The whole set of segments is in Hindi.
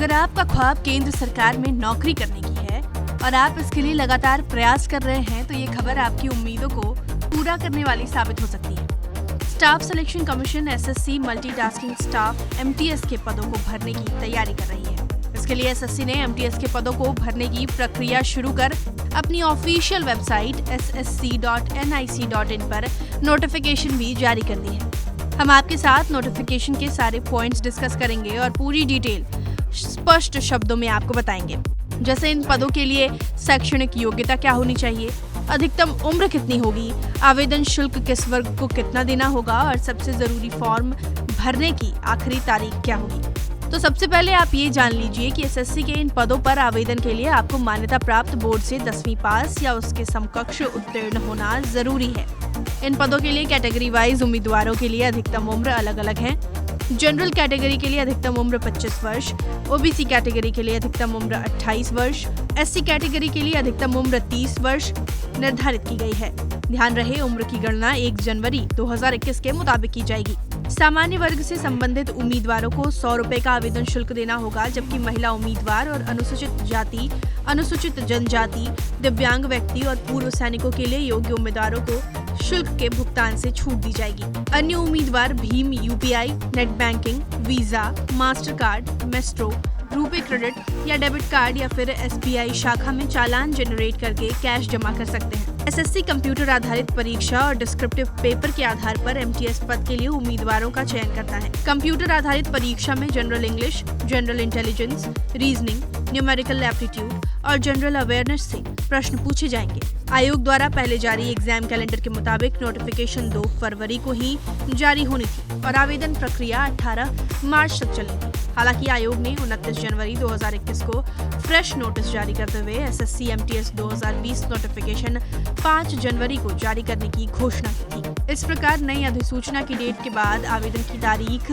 अगर आपका ख्वाब केंद्र सरकार में नौकरी करने की है और आप इसके लिए लगातार प्रयास कर रहे हैं तो ये खबर आपकी उम्मीदों को पूरा करने वाली साबित हो सकती है। Staff selection commission SSC multitasking staff MTS के पदों को भरने की तैयारी कर रही है। इसके लिए एसएससी ने एमटीएस के पदों को भरने की प्रक्रिया शुरू कर अपनी ऑफिशियल वेबसाइट ssc.nic.in पर नोटिफिकेशन भी जारी कर दी है। हम आपके साथ नोटिफिकेशन के सारे पॉइंट्स डिस्कस करेंगे और पूरी डिटेल स्पष्ट शब्दों में आपको बताएंगे। जैसे इन पदों के लिए शैक्षणिक योग्यता क्या होनी चाहिए, अधिकतम उम्र कितनी होगी, आवेदन शुल्क किस वर्ग को कितना देना होगा और सबसे जरूरी फॉर्म भरने की आखिरी तारीख क्या होगी। तो सबसे पहले आप ये जान लीजिए कि एसएससी के इन पदों पर आवेदन के लिए आपको मान्यता प्राप्त बोर्ड से 10वीं पास या उसके समकक्ष उत्तीर्ण होना जरूरी है। इन पदों के लिए कैटेगरी वाइज उम्मीदवारों के लिए अधिकतम उम्र अलग अलग है। जनरल कैटेगरी के लिए अधिकतम उम्र 25 वर्ष, ओबीसी कैटेगरी के लिए अधिकतम उम्र 28 वर्ष, एससी कैटेगरी के लिए अधिकतम उम्र 30 वर्ष निर्धारित की गई है। ध्यान रहे, उम्र की गणना 1 जनवरी 2021 के मुताबिक की जाएगी। सामान्य वर्ग से संबंधित उम्मीदवारों को 100 रुपए का आवेदन शुल्क देना होगा, जबकि महिला उम्मीदवार और अनुसूचित जाति, अनुसूचित जनजाति, दिव्यांग व्यक्ति और पूर्व सैनिकों के लिए योग्य उम्मीदवारों को शुल्क के भुगतान से छूट दी जाएगी। अन्य उम्मीदवार Bhim UPI, net banking, visa, master card, maestro, RuPay credit या डेबिट कार्ड या फिर एसबीआई शाखा में चालान जनरेट करके कैश जमा कर सकते हैं। एसएससी कंप्यूटर आधारित परीक्षा और डिस्क्रिप्टिव पेपर के आधार पर एमटीएस पद के लिए उम्मीदवारों का चयन करता है। कंप्यूटर आधारित परीक्षा में general English, general intelligence, reasoning, numerical aptitude और जनरल अवेयरनेस से प्रश्न पूछे जाएंगे। आयोग द्वारा पहले जारी एग्जाम कैलेंडर के मुताबिक नोटिफिकेशन 2 फरवरी को ही जारी होनी थी और आवेदन प्रक्रिया 18 मार्च तक चलनी थी। हालांकि आयोग ने 29 जनवरी 2021 को फ्रेश नोटिस जारी करते हुए एसएससी एमटीएस 2020 नोटिफिकेशन 5 जनवरी को जारी करने की घोषणा की थी। इस प्रकार नई अधिसूचना की डेट के बाद आवेदन की तारीख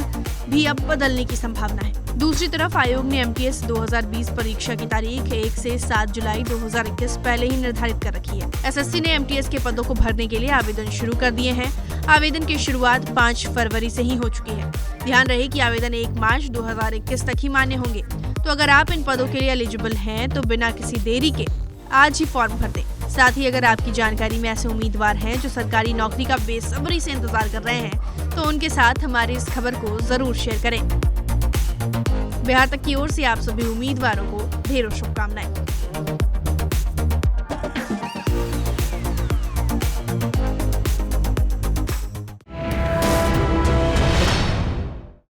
भी अब बदलने की संभावना है। दूसरी तरफ आयोग ने एमटीएस 2020 परीक्षा की तारीख 1 से 7 जुलाई 2021 पहले ही निर्धारित कर रखी है। एसएससी ने एमटीएस के पदों को भरने के लिए आवेदन शुरू कर दिए हैं। आवेदन की शुरुआत 5 फरवरी से ही हो चुकी है। ध्यान रहे कि आवेदन 1 मार्च 2021 तक ही मान्य होंगे। तो अगर आप इन पदों के लिए एलिजिबल हैं तो बिना किसी देरी के आज ही फॉर्म भर दें। साथ ही अगर आपकी जानकारी में ऐसे उम्मीदवार हैं जो सरकारी नौकरी का बेसब्री से इंतजार कर रहे हैं तो उनके साथ हमारी इस खबर को जरूर शेयर करें। बिहार तक की ओर से आप सभी उम्मीदवारों को ढेरों शुभकामनाएं।